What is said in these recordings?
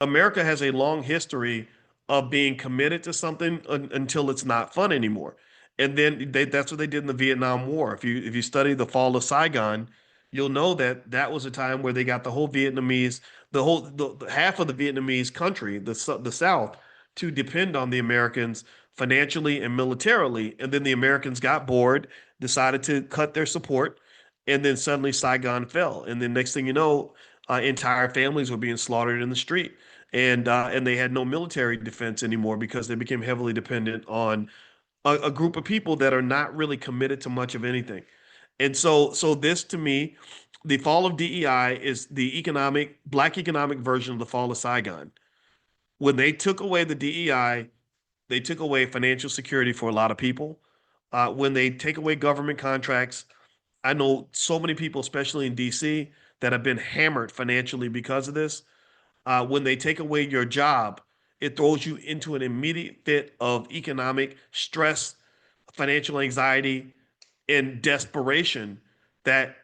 America has a long history of being committed to something until it's not fun anymore. And then that's what they did in the Vietnam War. If you study the fall of Saigon, you'll know that that was a time where they got the whole Vietnamese, the half of the Vietnamese country, the South, to depend on the Americans financially and militarily. And then the Americans got bored, decided to cut their support, and then suddenly Saigon fell. And then next thing you know, entire families were being slaughtered in the street, and they had no military defense anymore because they became heavily dependent on a group of people that are not really committed to much of anything. And so this to me, the fall of DEI is the black economic version of the fall of Saigon. When they took away the DEI, they took away financial security for a lot of people. When they take away government contracts, I know so many people, especially in DC, that have been hammered financially because of this. When they take away your job, it throws you into an immediate fit of economic stress, financial anxiety, and desperation that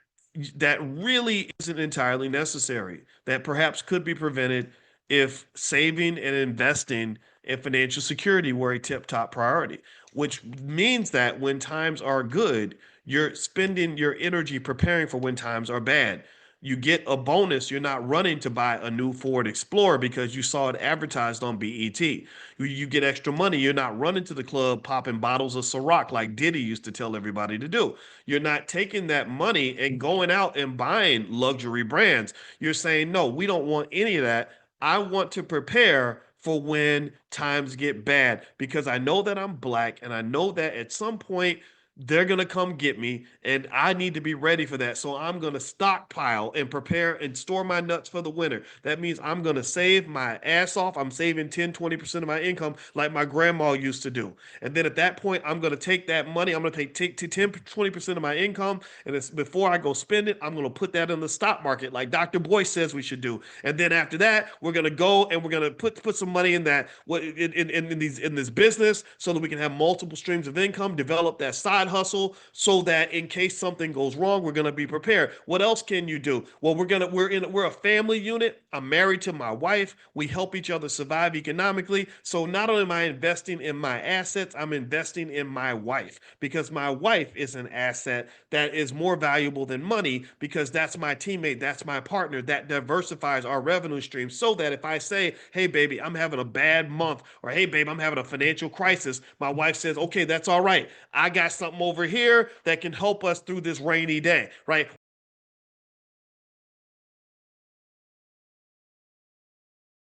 that really isn't entirely necessary. That perhaps could be prevented if saving and investing in financial security were a tip-top priority, which means that when times are good, you're spending your energy preparing for when times are bad. You get a bonus. You're not running to buy a new Ford Explorer because you saw it advertised on BET. You get extra money. You're not running to the club popping bottles of Ciroc like Diddy used to tell everybody to do. You're not taking that money and going out and buying luxury brands. You're saying, no, we don't want any of that. I want to prepare for when times get bad because I know that I'm black and I know that at some point they're going to come get me and I need to be ready for that. So I'm going to stockpile and prepare and store my nuts for the winter. That means I'm going to save my ass off. I'm saving 10, 20% of my income like my grandma used to do. And then at that point, I'm going to take that money. I'm going to take 10, 20% of my income. And it's, before I go spend it, I'm going to put that in the stock market like Dr. Boyce says we should do. And then after that, we're going to go and we're going to put some money in that in this business so that we can have multiple streams of income, develop that side hustle so that in case something goes wrong, we're going to be prepared. What else can you do? Well, we're a family unit. I'm married to my wife. We help each other survive economically. So not only am I investing in my assets, I'm investing in my wife because my wife is an asset that is more valuable than money because that's my teammate, that's my partner, that diversifies our revenue stream so that if I say, hey, baby, I'm having a bad month, or hey, babe, I'm having a financial crisis, my wife says, okay, that's all right. I got something over here that can help us through this rainy day, right?